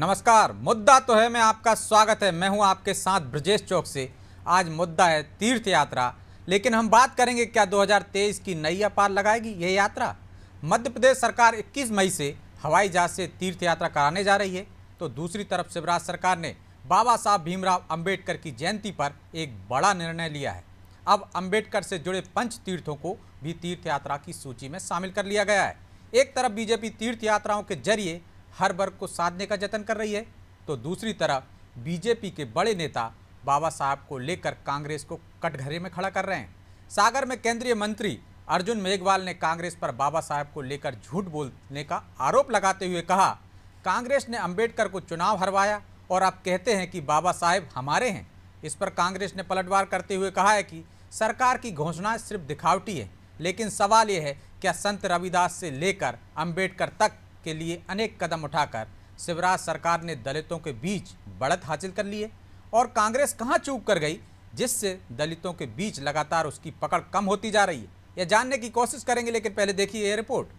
नमस्कार। मुद्दा तो है मैं आपका स्वागत है। मैं हूं आपके साथ ब्रजेश चौक से। आज मुद्दा है तीर्थ यात्रा, लेकिन हम बात करेंगे क्या 2023 की नैया पार लगाएगी यह यात्रा। मध्य प्रदेश सरकार 21 मई से हवाई जहाज से तीर्थ यात्रा कराने जा रही है, तो दूसरी तरफ शिवराज सरकार ने बाबा साहब भीमराव अंबेडकर की जयंती पर एक बड़ा निर्णय लिया है। अब अंबेडकर से जुड़े पंच तीर्थों को भी तीर्थ यात्रा की सूची में शामिल कर लिया गया है। एक तरफ बीजेपी तीर्थ यात्राओं के जरिए हर वर्ग को साधने का जतन कर रही है, तो दूसरी तरफ बीजेपी के बड़े नेता बाबा साहब को लेकर कांग्रेस को कटघरे में खड़ा कर रहे हैं। सागर में केंद्रीय मंत्री अर्जुन मेघवाल ने कांग्रेस पर बाबा साहब को लेकर झूठ बोलने का आरोप लगाते हुए कहा, कांग्रेस ने अंबेडकर को चुनाव हरवाया और आप कहते हैं कि बाबा साहब हमारे हैं। इस पर कांग्रेस ने पलटवार करते हुए कहा है कि सरकार की घोषणाएं सिर्फ दिखावटी है, लेकिन सवाल यह है क्या संत रविदास से लेकर अंबेडकर तक के लिए अनेक कदम उठाकर शिवराज सरकार ने दलितों के बीच बढ़त हासिल कर ली है, और कांग्रेस कहां चूक कर गई जिससे दलितों के बीच लगातार उसकी पकड़ कम होती जा रही है। यह जानने की कोशिश करेंगे, लेकिन पहले देखिए यह रिपोर्ट।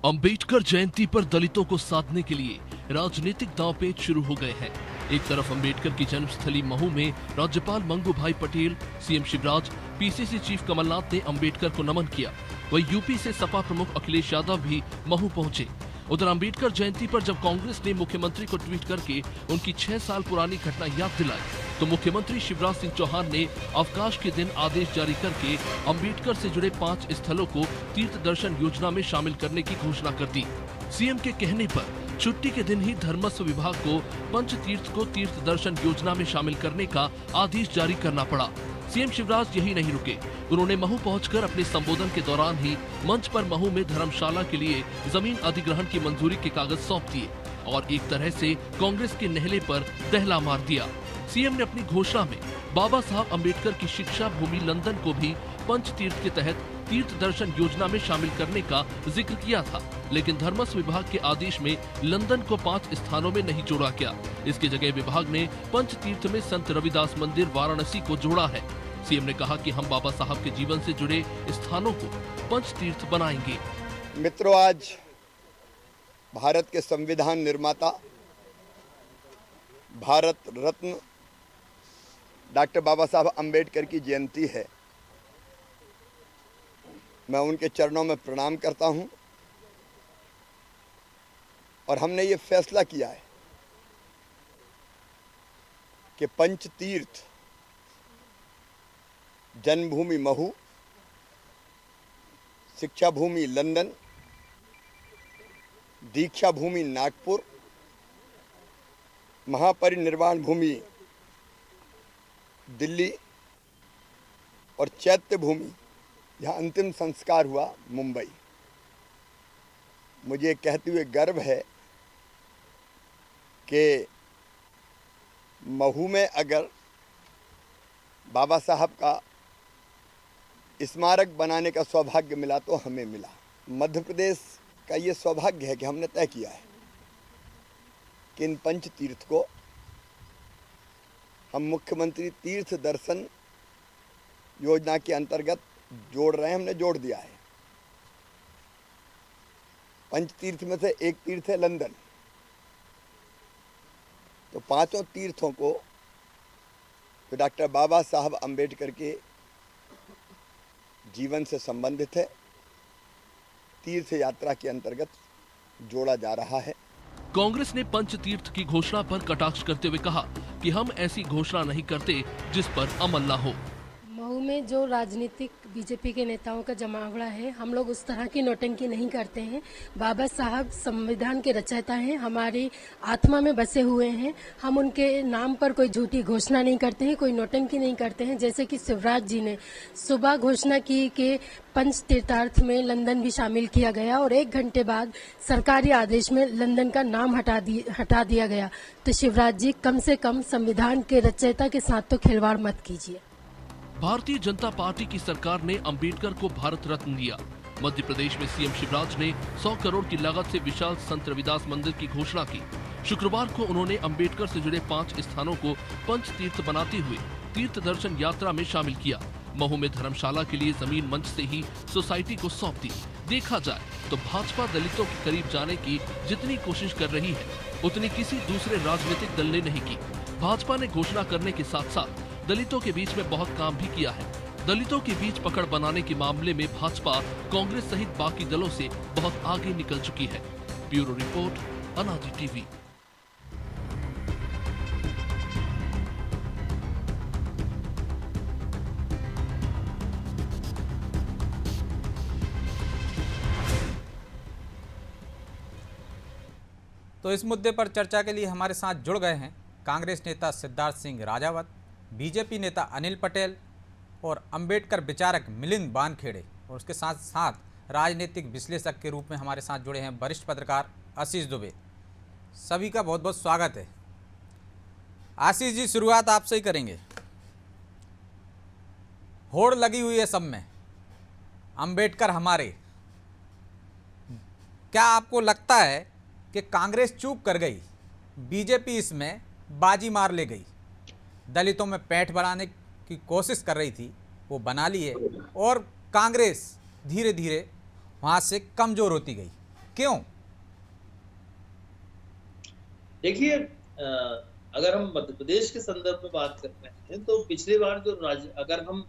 अंबेडकर जयंती पर दलितों को साधने के लिए राजनीतिक दांवपेच शुरू हो गए हैं। एक तरफ अंबेडकर की जन्मस्थली महू में राज्यपाल Mangu Bhai Patel, CM Shivraj, PCC chief Kamal Nath ने अंबेडकर को नमन किया। वहीं यूपी से सपा प्रमुख अखिलेश यादव भी महू पहुंचे। उधर अंबेडकर जयंती पर जब कांग्रेस ने मुख्यमंत्री को ट्वीट करके उनकी 6 साल पुरानी घटना याद दिलाई, तो मुख्यमंत्री शिवराज सिंह चौहान ने अवकाश के दिन आदेश जारी करके अंबेडकर से जुड़े 5 स्थलों को तीर्थ दर्शन योजना में शामिल करने की घोषणा कर दी। सीएम के कहने पर छुट्टी के दिन ही धर्मस्व विभाग को पंच तीर्थ को तीर्थ दर्शन योजना में शामिल करने का आदेश जारी करना पड़ा। सीएम शिवराज यही नहीं रुके, उन्होंने महू पहुंचकर अपने संबोधन के दौरान ही मंच पर महू में धर्मशाला के लिए जमीन अधिग्रहण की मंजूरी के कागज सौंप दिए और एक तरह से कांग्रेस के नहले पर दहला मार दिया। सीएम ने अपनी घोषणा में बाबा साहब अंबेडकर की शिक्षा भूमि लंदन को भी पंच तीर्थ के तहत तीर्थ दर्शन योजना में शामिल करने का जिक्र किया था, लेकिन धर्मस्व विभाग के आदेश में लंदन को 5 स्थानों में नहीं जोड़ा गया। इसकी जगह विभाग ने पंच तीर्थ में संत रविदास मंदिर वाराणसी को जोड़ा है। सीएम ने कहा कि हम बाबा साहब के जीवन से जुड़े स्थानों को पंच तीर्थ बनाएंगे। मित्रों, आज भारत के संविधान निर्माता भारत रत्न डॉक्टर बाबा साहब अंबेडकर की जयंती है। मैं उनके चरणों में प्रणाम करता हूं और हमने ये फैसला किया है कि पंच तीर्थ जन्मभूमि महू, शिक्षा भूमि लंदन, दीक्षा भूमि नागपुर, महापरिनिर्वाण भूमि दिल्ली और चैत्य भूमि जहाँ अंतिम संस्कार हुआ मुंबई। मुझे कहते हुए गर्व है कि महू में अगर बाबा साहब का स्मारक बनाने का सौभाग्य मिला तो हमें मिला। मध्य प्रदेश का ये सौभाग्य है कि हमने तय किया है कि इन पंच तीर्थ को हम मुख्यमंत्री तीर्थ दर्शन योजना के अंतर्गत जोड़ रहे हैं। हमने जोड़ दिया है। पंच तीर्थ में से एक तीर्थ है लंदन, तो 5 तीर्थों को तो डॉक्टर बाबा साहब अंबेडकर के जीवन से संबंधित है, तीर्थ यात्रा के अंतर्गत जोड़ा जा रहा है। कांग्रेस ने पंच तीर्थ की घोषणा पर कटाक्ष करते हुए कहा कि हम ऐसी घोषणा नहीं करते जिस पर अमल न हो। महू में जो राजनीतिक बीजेपी के नेताओं का जमावड़ा है, हम लोग उस तरह की नौटंकी नहीं करते हैं। बाबा साहब संविधान के रचयिता हैं, हमारी आत्मा में बसे हुए हैं। हम उनके नाम पर कोई झूठी घोषणा नहीं करते हैं, कोई नौटंकी नहीं करते हैं। जैसे कि शिवराज जी ने सुबह घोषणा की कि पंच तीर्थार्थ में लंदन भी शामिल किया गया और 1 घंटे बाद सरकारी आदेश में लंदन का नाम हटा दिया गया। तो शिवराज जी, कम से कम संविधान के रचयिता के साथ तो खिलवाड़ मत कीजिए। भारतीय जनता पार्टी की सरकार ने अंबेडकर को भारत रत्न दिया। मध्य प्रदेश में सीएम शिवराज ने 100 करोड़ की लागत से विशाल संत रविदास मंदिर की घोषणा की। शुक्रवार को उन्होंने अंबेडकर से जुड़े 5 स्थानों को पंच तीर्थ बनाते हुए तीर्थ दर्शन यात्रा में शामिल किया। महू में धर्मशाला के लिए जमीन मंच से ही सोसाइटी को सौंप दी। देखा जाए तो भाजपा दलितों के करीब जाने की जितनी कोशिश कर रही है उतनी किसी दूसरे राजनीतिक दल ने नहीं की। भाजपा ने घोषणा करने के साथ साथ दलितों के बीच में बहुत काम भी किया है। दलितों के बीच पकड़ बनाने के मामले में भाजपा कांग्रेस सहित बाकी दलों से बहुत आगे निकल चुकी है। ब्यूरो रिपोर्ट, अनादि टीवी। तो इस मुद्दे पर चर्चा के लिए हमारे साथ जुड़ गए हैं कांग्रेस नेता सिद्धार्थ सिंह राजावत, बीजेपी नेता अनिल पटेल और अंबेडकर विचारक मिलिंद वानखेड़े, और उसके साथ साथ राजनीतिक विश्लेषक के रूप में हमारे साथ जुड़े हैं वरिष्ठ पत्रकार आशीष दुबे। सभी का बहुत बहुत स्वागत है। आशीष जी, शुरुआत आपसे ही करेंगे। होड़ लगी हुई है सब में, अंबेडकर हमारे। क्या आपको लगता है कि कांग्रेस चूक कर गई, बीजेपी इसमें बाजी मार ले गई? दलितों में पैठ बढ़ाने की कोशिश कर रही थी, वो बना ली है, और कांग्रेस धीरे धीरे वहां से कमजोर होती गई। क्यों? देखिए, अगर हम मध्य प्रदेश के संदर्भ में बात करते हैं तो पिछली बार जो अगर हम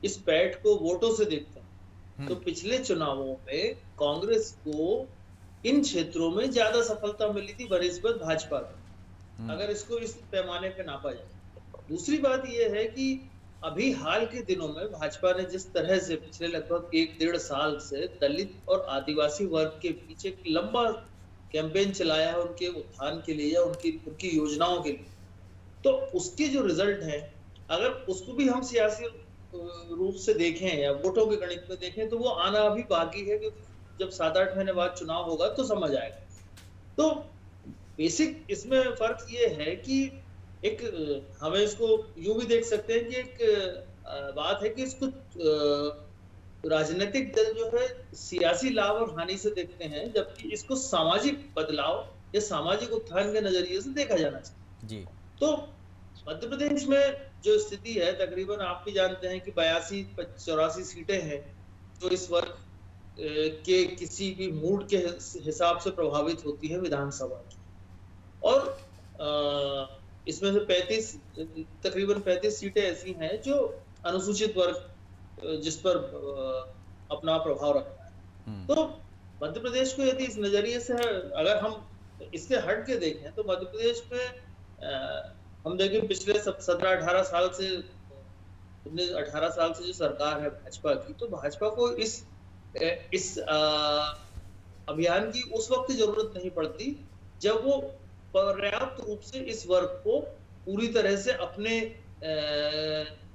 इस पैठ को वोटों से देखते हैं तो पिछले चुनावों में कांग्रेस को इन क्षेत्रों में ज्यादा सफलता मिली थी बनिस्बत भाजपा की, अगर इसको इस पैमाने पे नापा जाए। दूसरी बात यह है कि अभी हाल के दिनों में भाजपा ने जिस तरह से पिछले लगभग 1-1.5 साल से दलित और आदिवासी वर्ग के बीच एक लंबा कैंपेन चलाया है उनके उत्थान के लिए या उनकी योजनाओं के लिए, तो उसके जो रिजल्ट हैं, अगर उसको भी हम सियासी रूप से देखें या वोटों के गणित में देखें तो वो आना अभी बाकी है, क्योंकि जब 7-8 महीने बाद चुनाव होगा तो समझ आएगा। तो बेसिक इसमें फर्क ये है कि एक हमें इसको यूं भी देख सकते हैं कि एक बात है कि इसको राजनीतिक दल जो है सियासी लाभ और हानि से देखते हैं, जबकि इसको सामाजिक बदलाव या सामाजिक उत्थान के नजरिए से देखा जाना चाहिए जी। तो मध्य प्रदेश में जो स्थिति है, तकरीबन आप भी जानते हैं कि 82-84 सीटें हैं जो इस वर्ग के किसी भी मूड के हिसाब से प्रभावित होती है विधानसभा की, और इसमें से तकरीबन 35 सीटें ऐसी हैं जो अनुसूचित वर्ग जिस पर अपना प्रभाव रखता है। तो मध्य प्रदेश को यदि इस नजरिए से अगर हम इससे हट के देखें तो मध्य प्रदेश में हम देखें पिछले 17-18 साल से 18 साल से जो सरकार है भाजपा की, तो भाजपा को इस अभियान की उस वक्त जरूरत नहीं पड़ती जब वो पर्याप्त रूप से इस वर्ग को पूरी तरह से अपने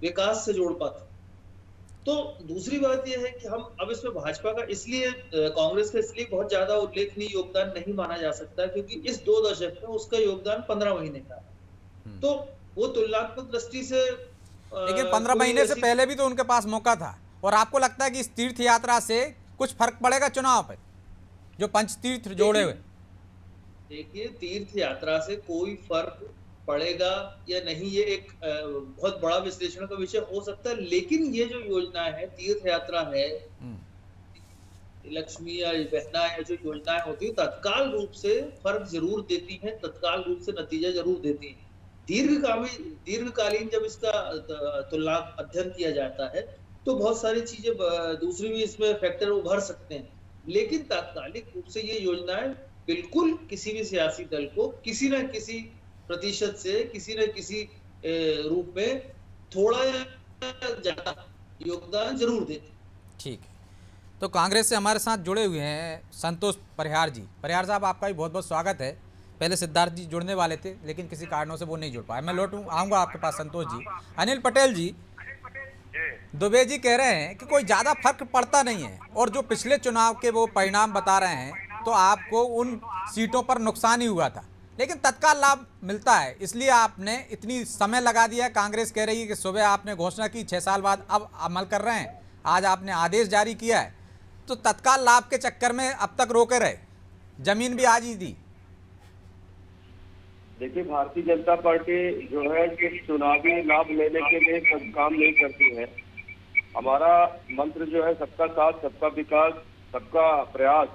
विकास से जोड़ पाते। तो दूसरी बात यह है कि हम अब इसमें भाजपा का इसलिए कांग्रेस का इसलिए बहुत ज्यादा उल्लेखनीय योगदान नहीं माना जा सकता क्योंकि इस 2 दशक में उसका योगदान 15 महीने का है। तो वो तुलनात्मक दृष्टि से लेकिन 15 महीने से पहले भी तो उनके पास मौका था, और आपको लगता है कि इस तीर्थ यात्रा से कुछ फर्क पड़ेगा चुनाव पे, जो पंच तीर्थ जोड़े हुए? देखिए, तीर्थ यात्रा से कोई फर्क पड़ेगा या नहीं ये एक बहुत बड़ा विश्लेषण का विषय हो सकता है, लेकिन ये जो योजना है, तीर्थ यात्रा है, लक्ष्मी या बहना या जो योजनाएं होती है, तत्काल रूप से फर्क जरूर देती हैं, तत्काल रूप से नतीजा जरूर देती हैं। दीर्घकालीन जब इसका तुलना अध्ययन किया जाता है तो बहुत सारी चीजें दूसरी भी इसमें फैक्टर उभर सकते हैं, लेकिन तात्कालिक रूप से ये योजनाएं बिल्कुल किसी भी सियासी दल को किसी न किसी प्रतिशत से किसी न किसी रूप में थोड़ा या ज्यादा योगदान जरूर देती। ठीक है, तो कांग्रेस से हमारे साथ जुड़े हुए हैं संतोष परिहार जी। परिहार साहब, आपका भी बहुत बहुत स्वागत है। पहले सिद्धार्थ जी जुड़ने वाले थे लेकिन किसी कारणों से वो नहीं जुड़ पाए। मैं आऊँगा आपके पास संतोष जी। अनिल पटेल जी, दुबे जी कह रहे हैं कि कोई ज़्यादा फर्क पड़ता नहीं है, और जो पिछले चुनाव के वो परिणाम बता रहे हैं तो आपको उन सीटों पर नुकसान ही हुआ था, लेकिन तत्काल लाभ मिलता है, इसलिए आपने इतनी समय लगा दिया। कांग्रेस कह रही है कि सुबह आपने घोषणा की, 6 साल बाद अब अमल कर रहे हैं, आज आपने आदेश जारी किया है, तो तत्काल लाभ के चक्कर में अब तक रोके रहे, जमीन भी आज ही दी। देखिए, भारतीय जनता पार्टी जो है कि चुनावी लाभ लेने के लिए काम नहीं करती है। हमारा मंत्र जो है सबका साथ, सबका विकास, सबका प्रयास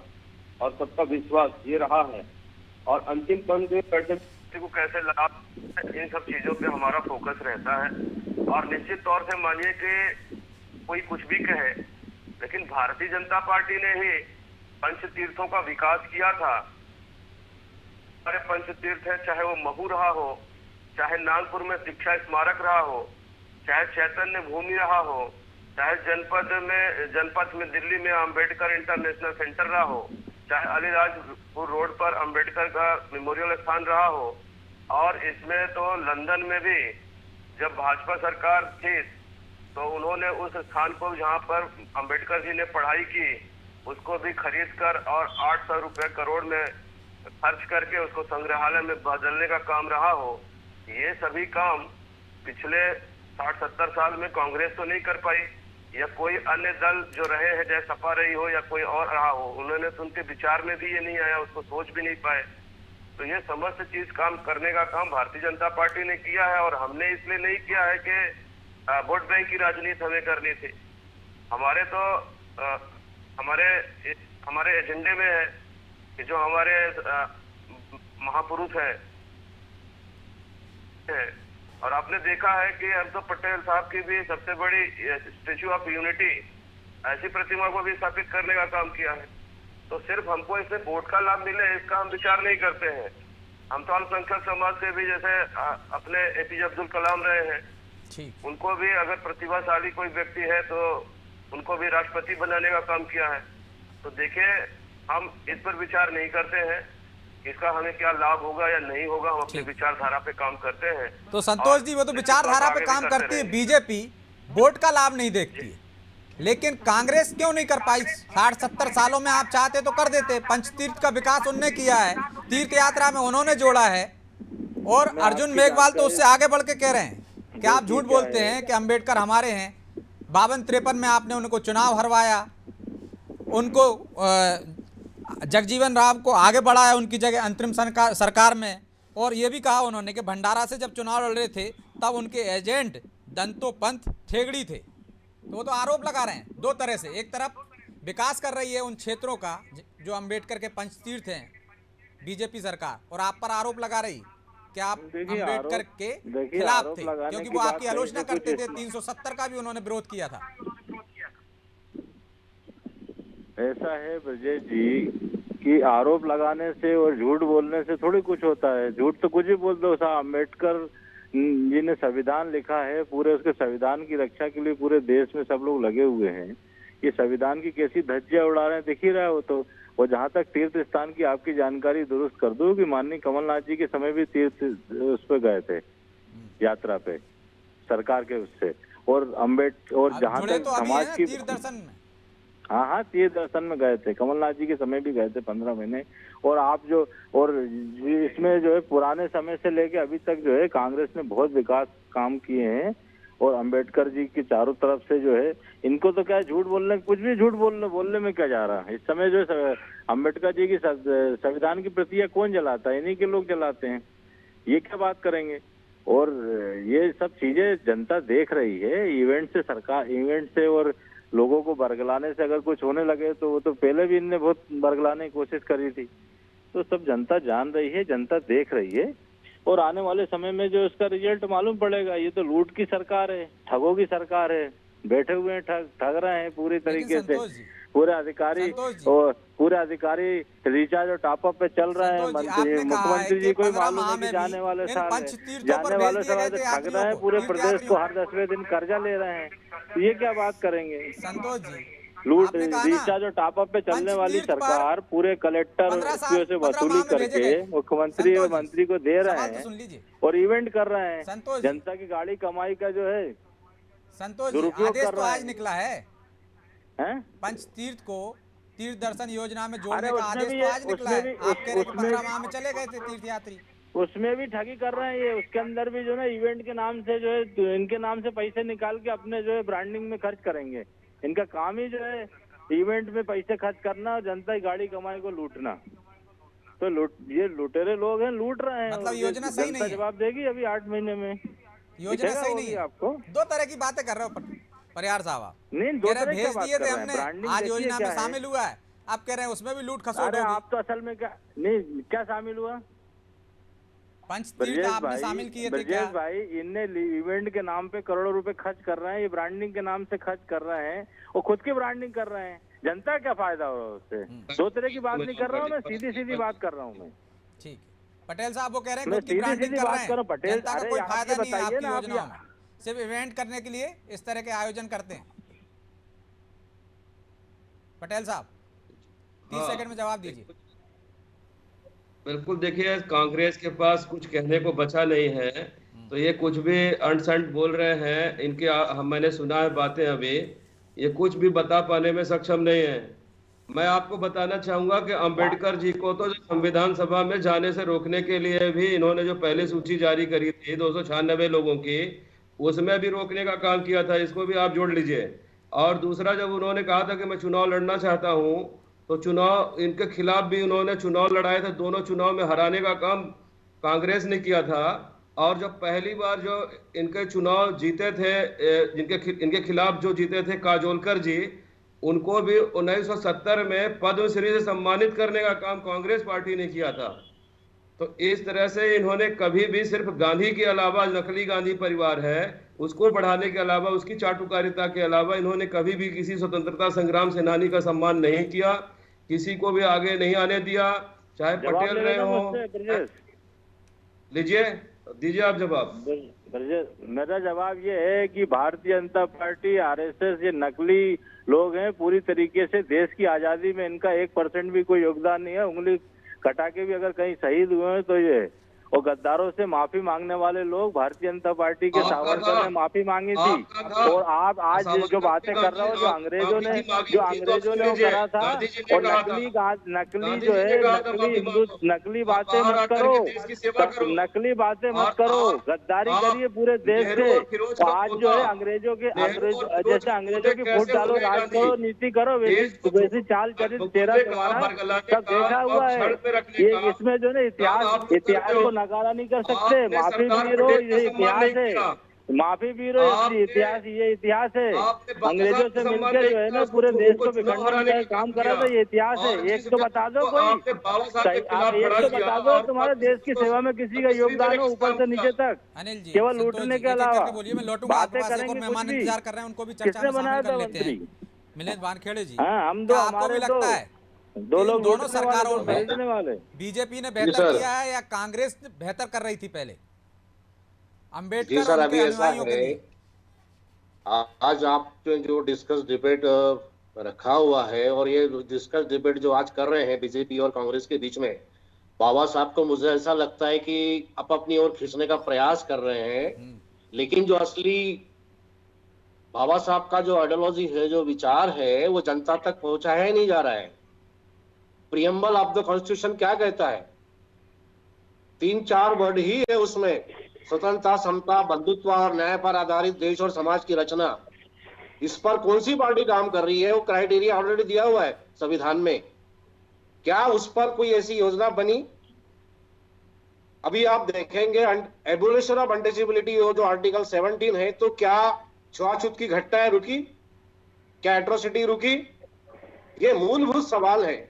और सबका विश्वास, ये रहा है। और अंतिम पंक्ति में बैठे को कैसे लाभ, इन सब चीजों पे हमारा फोकस रहता है। और निश्चित तौर से मानिए कि कोई कुछ भी कहे, लेकिन भारतीय जनता पार्टी ने ही पंच तीर्थों का विकास किया था। हमारे पंच तीर्थ है, चाहे वो महू रहा हो, चाहे नागपुर में शिक्षा स्मारक रहा हो, चाहे चैतन्य भूमि रहा हो, चाहे जनपद में दिल्ली में अंबेडकर इंटरनेशनल सेंटर रहा हो, चाहे अलीराजपुर रोड पर अंबेडकर का मेमोरियल स्थान रहा हो। और इसमें तो लंदन में भी जब भाजपा सरकार थी तो उन्होंने उस स्थान को जहां पर अंबेडकर जी ने पढ़ाई की उसको भी खरीद कर और 800 रुपए करोड़ में खर्च करके उसको संग्रहालय में बदलने का काम रहा हो। ये सभी काम पिछले 60-70 साल में कांग्रेस तो नहीं कर पाई, या कोई अन्य दल जो रहे हैं, चाहे सपा रही हो या कोई और रहा हो, उन्होंने तो उनके विचार में भी ये नहीं आया, उसको सोच भी नहीं पाए। तो ये समस्त चीज काम करने का काम भारतीय जनता पार्टी ने किया है। और हमने इसलिए नहीं किया है कि वोट बैंक की राजनीति हमें करनी थी। हमारे तो हमारे एजेंडे में है कि जो हमारे महापुरुष हैं, और आपने देखा है कि हम तो पटेल साहब की भी सबसे बड़ी स्टेच्यू ऑफ यूनिटी, ऐसी प्रतिमा को भी स्थापित करने का काम किया है। तो सिर्फ हमको इससे वोट का लाभ मिले इसका हम विचार नहीं करते हैं। हम तो अल्पसंख्यक समाज से भी, जैसे अपने एपीजे अब्दुल कलाम रहे हैं, उनको भी अगर प्रतिभाशाली कोई व्यक्ति है तो उनको भी राष्ट्रपति बनाने का काम किया है। तो देखिए, हम इस पर विचार नहीं करते हैं इसका हमें क्या लाभ होगा या नहीं होगा, हम अपनी विचारधारा पे काम करते हैं। तो संतोष जी, वो तो विचारधारा पे काम करती है बीजेपी, वोट का लाभ नहीं देखती है, लेकिन कांग्रेस क्यों नहीं कर पाई? 60-70 सालों में आप चाहते तो कर देते। पंचतीर्थ का विकास उन्होंने किया है, तीर्थ यात्रा में उन्होंने जोड़ा है, और अर्जुन मेघवाल तो उससे आगे बढ़ के कह रहे हैं कि आप झूठ बोलते हैं कि अंबेडकर हमारे हैं। 52-53 में आपने उनको चुनाव हरवाया, उनको जगजीवन राम को आगे बढ़ाया उनकी जगह अंतरिम सरकार में। और ये भी कहा उन्होंने कि भंडारा से जब चुनाव लड़ रहे थे तब उनके एजेंट दंतोपंथ ठेगड़ी थे। तो वो तो आरोप लगा रहे हैं दो तरह से। एक तरफ विकास कर रही है उन क्षेत्रों का जो अंबेडकर के पंचतीर्थ हैं बीजेपी सरकार, और आप पर आरोप लगा रही कि आप अंबेडकर के खिलाफ थे, क्योंकि वो आपकी आलोचना करते थे। 370 का भी उन्होंने विरोध किया था। ऐसा है ब्रजेश जी कि आरोप लगाने से और झूठ बोलने से थोड़ी कुछ होता है। झूठ तो कुछ भी बोल दो। साहब अम्बेडकर जी ने संविधान लिखा है, पूरे उसके संविधान की रक्षा के लिए पूरे देश में सब लोग लगे हुए हैं। ये संविधान की कैसी धज्जियां उड़ा रहे हैं दिख ही रहा है वो तो। और जहाँ तक तीर्थ स्थान की आपकी जानकारी दुरुस्त कर दूं कि माननीय कमलनाथ जी के समय भी तीर्थ उस पर गए थे, यात्रा पे, सरकार के उससे। और अम्बेडकर और जहाँ तक समाज की दर्शन में, हाँ, तीर्थ दर्शन में गए थे, कमलनाथ जी के समय भी गए थे 15 महीने। और आप जो, और इसमें जो है पुराने समय से लेके अभी तक जो है कांग्रेस ने बहुत विकास काम किए हैं। और अंबेडकर जी के चारों तरफ से जो है, इनको तो क्या है झूठ बोलने, कुछ भी झूठ बोलने में क्या जा रहा है। इस समय जो अंबेडकर जी की संविधान की प्रतियां कौन जलाता है? इन्हीं के लोग जलाते हैं। ये क्या बात करेंगे? और ये सब चीजें जनता देख रही है। इवेंट से और लोगों को बरगलाने से अगर कुछ होने लगे तो वो तो पहले भी इनने बहुत बरगलाने की कोशिश करी थी। तो सब जनता जान रही है, जनता देख रही है। और आने वाले समय में जो इसका रिजल्ट मालूम पड़ेगा। ये तो लूट की सरकार है, ठगों की सरकार है, बैठे हुए हैं, ठग रहे हैं पूरी तरीके से। पूरे अधिकारी रिचार्ज और टॉपअप पे चल रहे हैं। मुख्यमंत्री जी को मालूम है कि जाने वाले साल ठग रहे हैं, पूरे प्रदेश को हर 10वें दिन कर्जा ले रहे हैं। तो ये क्या बात करेंगे? संतोष जी, लूट, रिचार्ज और टॉपअप पे चलने वाली सरकार पूरे कलेक्टर एसपीओ से वसूली करके मुख्यमंत्री और मंत्री को दे रहे हैं और इवेंट कर रहे हैं। जनता की गाड़ी कमाई का जो है संतोष जी, आदेश तो आज निकला है पंचतीर्थ को तीर्थ दर्शन योजना में जोड़ने का आदेश तो आज निकला है। आप कह रहे हैं 15 माह में चले गए थे तीर्थ यात्री, उसमें भी ठगी कर रहे हैं ये। उसके अंदर भी जो है इवेंट के नाम से जो है इनके नाम से पैसे निकाल के अपने जो है ब्रांडिंग में खर्च करेंगे। इनका काम ही जो है इवेंट में पैसे खर्च करना और जनता की गाड़ी कमाई को लूटना। तो ये लुटेरे लोग हैं, लूट रहे हैं। मतलब योजना सही जनता नहीं है। जवाब देगी अभी 8 महीने में। योजना दिखेगा सही वो नहीं भी है। आपको। दो तरह की बातें कर रहे हो परियार साहब आप। नहीं, दो कह रहे तरह भेज क्या बात दिए कर थे रहे हैं? हमने, ब्रांडिंग आज देखिए योजना में क्या है। शामिल हुआ है, आप कह रहे हैं उसमें भी लूट खसोट अरे होगी। आप तो असल में क्या नहीं, क्या शामिल हुआ? पंचतीर्थ आपने शामिल किए थे क्या? ब्रजेश भाई, इनने इवेंट के नाम पे करोड़ों रुपए खर्च कर रहे हैं, ये ब्रांडिंग के नाम से खर्च कर रहे हैं और खुद की ब्रांडिंग कर रहे हैं। जनता क्या फायदा हो रहा है उससे? दो तरह की बात नहीं कर रहा हूँ मैं, सीधी सीधी बात कर रहा हूँ मैं। ठीक है, पटेल साहब वो कह रहे हैं मैं खुद की ब्रांडिंग सीधी कर रहे बात करो हैं, पटेल। जनता का अरे कोई आप फायदा ये नहीं है बताइए आपकी ना, आप योजनाओं में, सिर्फ इवेंट करने के लिए इस तरह के आयोजन करते हैं। पटेल साहब 30 सेकंड में जवाब दीजिए। बिल्कुल, देखिए कांग्रेस के पास कुछ कहने को बचा नहीं है, तो ये कुछ भी अंट-शंट बोल रहे हैं। इनके मैंने सुना है बातें, अभी ये कुछ भी बता पाने में सक्षम नहीं है। मैं आपको बताना चाहूंगा कि अंबेडकर जी को तो संविधान सभा में जाने से रोकने के लिए भी इन्होंने जो पहले सूची जारी करी थी 296 लोगों की, उसमें भी रोकने का काम किया था। इसको भी आप जोड़ लीजिए। और दूसरा, जब उन्होंने कहा था कि मैं चुनाव लड़ना चाहता हूं, तो चुनाव इनके खिलाफ भी उन्होंने चुनाव लड़ाए थे। दोनों चुनाव में हराने का काम कांग्रेस ने किया था। और जब पहली बार जो इनके चुनाव जीते थे, इनके खिलाफ जो जीते थे काजोलकर जी, उनको भी 1970 में पद्मश्री से सम्मानित करने का काम कांग्रेस पार्टी ने किया था। तो इस तरह से इन्होंने कभी भी सिर्फ गांधी के अलावा, नकली गांधी परिवार है उसको बढ़ाने के अलावा, उसकी चाटुकारिता के अलावा इन्होंने कभी भी किसी स्वतंत्रता संग्राम सेनानी का सम्मान नहीं किया, किसी को भी आगे नहीं आने दिया, चाहे पटेल रहे हो। लीजिए, दीजिए आप जवाब। मेरा जवाब ये है कि भारतीय जनता पार्टी, आरएसएस, ये नकली लोग हैं पूरी तरीके से। देश की आजादी में इनका 1% भी कोई योगदान नहीं है। उंगली कटा के भी अगर कहीं शहीद हुए हैं तो ये, और गद्दारों से माफी मांगने वाले लोग, भारतीय जनता पार्टी के सावरकर ने माफी मांगी थी। और आप आज जो बातें कर रहे हो, जो अंग्रेजों ने वो करा था, और नकली जो है, नकली बातें मत करो, नकली बातें मत करो, गद्दारी करिए पूरे देश से। आज जो है अंग्रेजों के, जैसे अंग्रेजों की फूट डालो, राज करो, नीति करो, वैसी चाल चरित चेहरा तुम्हारा सब देखा हुआ है। ये इसमें जो है इतिहास को नकारा नहीं कर सकते। माफी बीरो, ये इतिहास है। माफी बीरो, ये इतिहास है। अंग्रेजों से मिलकर जो है ना पूरे देश को बिखरने का काम करा था, ये इतिहास है। एक तो बता दो कोई, आप एक तो बता दो तुम्हारे देश की सेवा में किसी का योगदान हो ऊपर से नीचे तक, अनिल जी, केवल लूटने के अलावा। बोलिए, मैं लौटूंगा आपके पास। एक और मेहमान इंतजार कर रहे हैं, उनको भी चर्चा में शामिल कर लेते हैं। मिलिंद वानखेड़े जी, हम दो, आपको भी लगता है दो लोग दोनों सरकारों में वाले बीजेपी ने बेहतर किया है या कांग्रेस ने बेहतर कर रही थी पहले अम्बेडकर सर, और अभी उनके ऐसा अनुयायियों के है, लिए? आज आपने जो डिस्कस डिबेट रखा हुआ है, और ये डिस्कस डिबेट जो आज कर रहे हैं बीजेपी और कांग्रेस के बीच में, बाबा साहब को मुझे ऐसा लगता है कि आप अपनी ओर खींचने का प्रयास कर रहे हैं। लेकिन जो असली बाबा साहब का जो आइडियोलॉजी है, जो विचार है, वो जनता तक पहुंचाया ही नहीं जा रहा है। प्रियम्बल ऑफ द कॉन्स्टिट्यूशन क्या कहता है? 3-4 वर्ड ही है उसमें, स्वतंत्रता, समता, बंधुत्व और न्याय पर आधारित देश और समाज की रचना। इस पर कौन सी पार्टी काम कर रही है? वो क्राइटेरिया ऑलरेडी दिया हुआ है संविधान में। क्या उस पर कोई ऐसी योजना बनी? अभी आप देखेंगे एबोलिशन ऑफ अनटचेबिलिटी, जो आर्टिकल 17 है, तो क्या छुआछूत की घटनाएं रुकी? क्या एट्रोसिटी रुकी? ये मूलभूत सवाल है।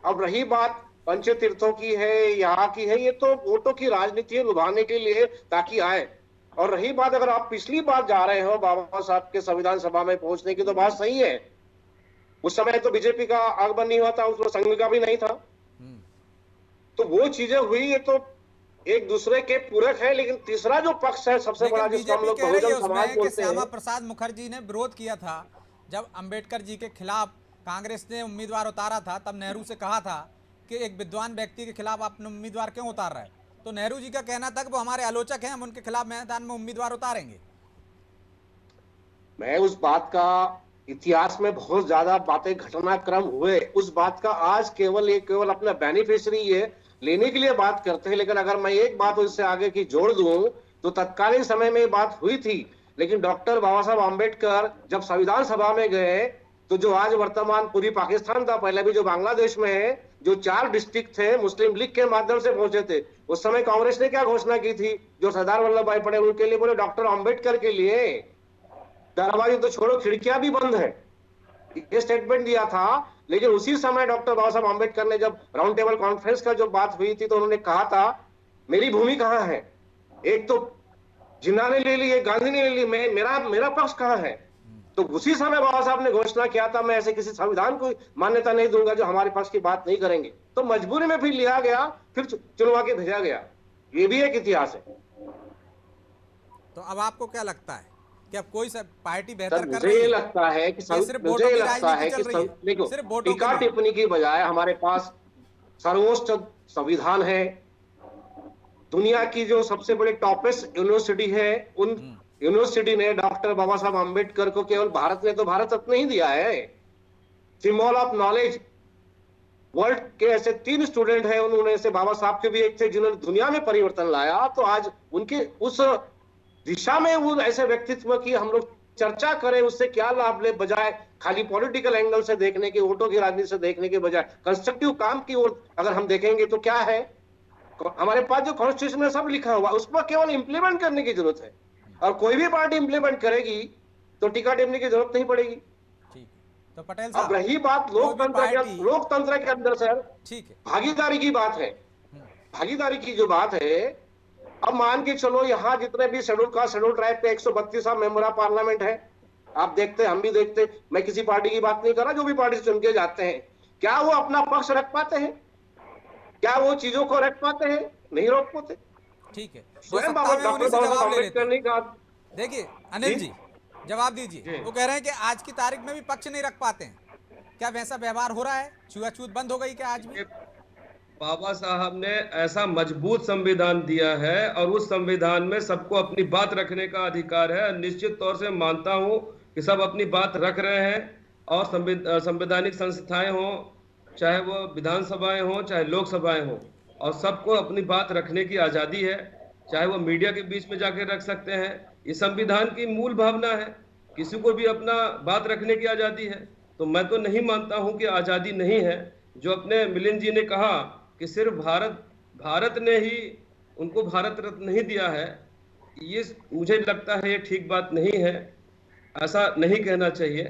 अब रही बात पंचतीर्थों की है, यहाँ की है, ये तो वोटों की राजनीति है, लुभाने के लिए ताकि आए। और रही बात, अगर आप पिछली बार जा रहे हो बाबा साहब के संविधान सभा में पहुंचने की, तो बात सही है। उस समय तो बीजेपी का आगमन नहीं हुआ था, उसमें संघ का भी नहीं था, तो वो चीजें हुई। ये तो एक दूसरे के पूरक है। लेकिन तीसरा जो पक्ष है सबसे बड़ा, जिसको हम लोग बहुजन समाज बोलते हैं, श्यामा प्रसाद मुखर्जी ने विरोध किया था जब अंबेडकर जी के खिलाफ कांग्रेस ने उम्मीदवार उतारा था। तब नेहरू से कहा था कि एक विद्वान व्यक्ति के खिलाफ आपने उम्मीदवार क्यों उतार रहे हैं? तो नेहरू जी का कहना था कि वो हमारे आलोचक हैं, हम उनके खिलाफ मैदान में उम्मीदवार उतारेंगे। मैं उस बात का, इतिहास में बहुत ज्यादा बातें, घटनाक्रम हुए, उस बात का आज केवल अपना बेनिफिशियरी ये लेने के लिए बात करते हैं। लेकिन अगर मैं एक बात उससे आगे की जोड़ दूं, तो तत्कालीन समय में बात हुई थी। लेकिन डॉक्टर बाबा साहब आम्बेडकर जब संविधान सभा में गए, तो जो आज वर्तमान पूरी पाकिस्तान था, पहले भी जो बांग्लादेश में है, जो 4 डिस्ट्रिक्ट थे मुस्लिम लीग के माध्यम से पहुंचे थे। उस समय कांग्रेस ने क्या घोषणा की थी, जो सरदार वल्लभ भाई पटेल उनके लिए बोले, डॉक्टर अंबेडकर के लिए दरवाजे तो छोड़ो खिड़कियां भी बंद है, ये स्टेटमेंट दिया था। लेकिन उसी समय डॉक्टर बाबा साहब अम्बेडकर ने जब राउंड टेबल कॉन्फ्रेंस का जो बात हुई थी तो उन्होंने कहा था मेरी भूमि कहाँ है, एक तो जिन्ना ने ले ली, एक गांधी ने ले ली, मेरा पक्ष कहाँ है। तो उसी समय बाबा साहब ने घोषणा किया था मैं ऐसे किसी संविधान को मान्यता नहीं दूंगा जो हमारे पक्ष की बात नहीं करेंगे। तो मजबूरी में फिर लिया गया, फिर चुनवा के भेजा गया, ये भी एक इतिहास है। तो अब आपको क्या लगता है कि अब कोई सब पार्टी बेहतर कर रही मुझे है? लगता है कि देखो, टीका टिप्पणी की बजाय हमारे पास सर्वोच्च संविधान है, दुनिया की जो सबसे बड़ी टॉपेस्ट यूनिवर्सिटी है, उन यूनिवर्सिटी ने डॉक्टर बाबा साहब अम्बेडकर को केवल भारत ने तो भारत रत्न नहीं दिया है, सिंबल ऑफ नॉलेज। वर्ल्ड के ऐसे 3 स्टूडेंट हैं, उन्होंने से बाबा साहब के भी एक थे जिन्होंने दुनिया में परिवर्तन लाया। तो आज उनके उस दिशा में वो ऐसे व्यक्तित्व की हम लोग चर्चा करें, उससे क्या लाभ ले, बजाय खाली पॉलिटिकल एंगल से देखने के, वोटों की राजनीति से देखने के बजाय कंस्ट्रक्टिव काम की ओर अगर हम देखेंगे तो क्या है, हमारे पास जो कॉन्स्टिट्यूशन में सब लिखा हुआ उस पर केवल इंप्लीमेंट करने की जरूरत है। और कोई भी पार्टी इंप्लीमेंट करेगी तो टीका टिप्पणी की जरूरत नहीं पड़ेगी। ठीक है, तो पटेल अब साहब रही बात लोकतंत्र के अंदर सर, ठीक है, भागीदारी की बात है, भागीदारी की जो बात है, अब मान के चलो यहाँ जितने भी शेड्यूल कास्ट शेड्यूल ट्राइब पे 132 मेंबर ऑफ पार्लियामेंट है, आप देखते हम भी देखते, मैं किसी पार्टी की बात नहीं कर रहा, जो भी पार्टी से चुन के जाते हैं, क्या वो अपना पक्ष रख पाते हैं, क्या वो चीजों को रख पाते हैं, नहीं रोक पाते। ठीक है, स्वयं बाबा साहब अम्बेडकर ने कहा। देखिए अनिल जी जवाब दीजिए, वो कह रहे हैं कि आज की तारीख में भी पक्ष नहीं रख पाते हैं, क्या वैसा व्यवहार हो रहा है, छुआछूत बंद हो गई क्या आज भी? बाबा साहब ने ऐसा मजबूत संविधान दिया है और उस संविधान में सबको अपनी बात रखने का अधिकार है। निश्चित तौर से मानता हूं कि सब अपनी बात रख रहे हैं, और संवैधानिक संस्थाएं हों, चाहे वो विधानसभाएं हों, चाहे लोकसभाएं हों, और सबको अपनी बात रखने की आज़ादी है, चाहे वो मीडिया के बीच में जाके रख सकते हैं। ये संविधान की मूल भावना है, किसी को भी अपना बात रखने की आज़ादी है। तो मैं तो नहीं मानता हूं कि आज़ादी नहीं है। जो अपने मिलिंद जी ने कहा कि सिर्फ भारत ने ही उनको भारत रत्न नहीं दिया है, ये मुझे लगता है ये ठीक बात नहीं है, ऐसा नहीं कहना चाहिए।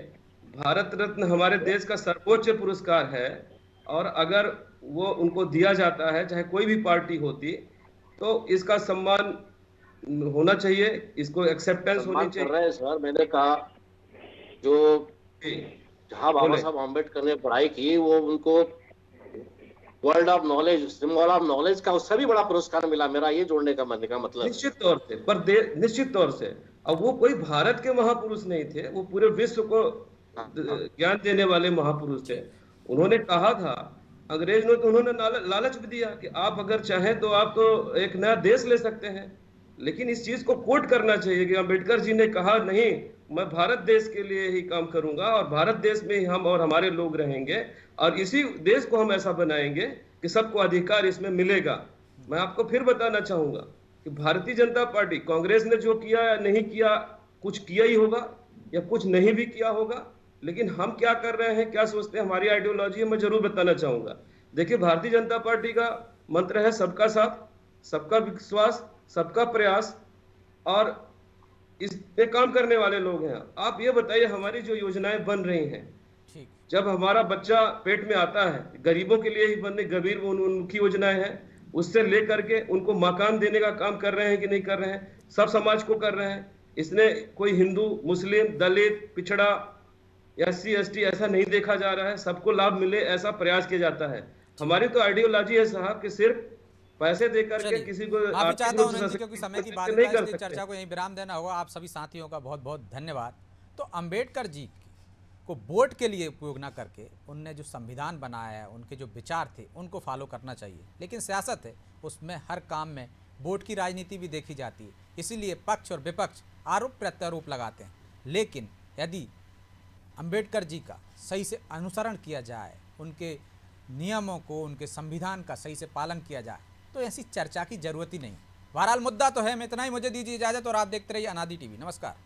भारत रत्न हमारे देश का सर्वोच्च पुरस्कार है, और अगर वो उनको दिया जाता है, चाहे कोई भी पार्टी होती, तो इसका सम्मान होना चाहिए, इसको एक्सेप्टेंस होनी चाहिए। सर मैंने कहा जो जहाँ बाबा साहब अम्बेडकर ने पढ़ाई की, वो उनको world of knowledge, symbol of knowledge का उससे भी बड़ा पुरस्कार मिला। मेरा ये जोड़ने का मतलब निश्चित तौर से, पर निश्चित तौर से अब वो कोई भारत के महापुरुष नहीं थे, वो पूरे विश्व को ज्ञान देने वाले महापुरुष थे। उन्होंने कहा था, अंग्रेज ने तो उन्होंने लालच भी दिया कि आप अगर चाहें तो आप तो एक नया देश ले सकते हैं, लेकिन इस चीज को कोट करना चाहिए कि अंबेडकर जी ने कहा नहीं, मैं भारत देश के लिए ही काम करूंगा, और भारत देश में ही हम और हमारे लोग रहेंगे, और इसी देश को हम ऐसा बनाएंगे कि सबको अधिकार इसमें मिलेगा। मैं आपको फिर बताना चाहूंगा कि भारतीय जनता पार्टी, कांग्रेस ने जो किया या नहीं किया, कुछ किया ही होगा या कुछ नहीं भी किया होगा, लेकिन हम क्या कर रहे हैं, क्या सोचते हैं, हमारी आइडियोलॉजी है, मैं जरूर बताना चाहूंगा। देखिए, भारतीय जनता पार्टी का मंत्र है सबका साथ, सबका विश्वास, सबका प्रयास, और इस पे काम करने वाले लोग हैं। आप ये बताइए, हमारी जो योजनाएं बन रही हैं, जब हमारा बच्चा पेट में आता है, गरीबों के लिए ही बनने गरीब उनकी योजनाएं हैं, उससे लेकर के उनको मकान देने का काम कर रहे हैं कि नहीं कर रहे हैं, सब समाज को कर रहे हैं। इसने कोई हिंदू, मुस्लिम, दलित, पिछड़ा या SC/ST ऐसा नहीं देखा जा रहा है, सबको लाभ मिले ऐसा प्रयास किया जाता है। हमारी तो आइडियोलॉजी है साहब कि सिर्फ पैसे देकर के किसी को चाहता हूं, क्योंकि समय की बात है, इसलिए चर्चा को यहीं विराम देना होगा। आप सभी साथियों का बहुत बहुत धन्यवाद। तो अंबेडकर जी को वोट के लिए उपयोग ना करके उनने जो संविधान बनाया है, उनके जो विचार थे, उनको फॉलो करना चाहिए। लेकिन सियासत है, उसमें हर काम में वोट की राजनीति भी देखी जाती है, इसीलिए पक्ष और विपक्ष आरोप प्रत्यारोप लगाते हैं। लेकिन यदि अंबेडकर जी का सही से अनुसरण किया जाए, उनके नियमों को, उनके संविधान का सही से पालन किया जाए, तो ऐसी चर्चा की जरूरत ही नहीं। बहरहाल मुद्दा तो है। मैं इतना ही, मुझे दीजिए इजाजत और आप देखते रहिए अनादि टीवी। नमस्कार।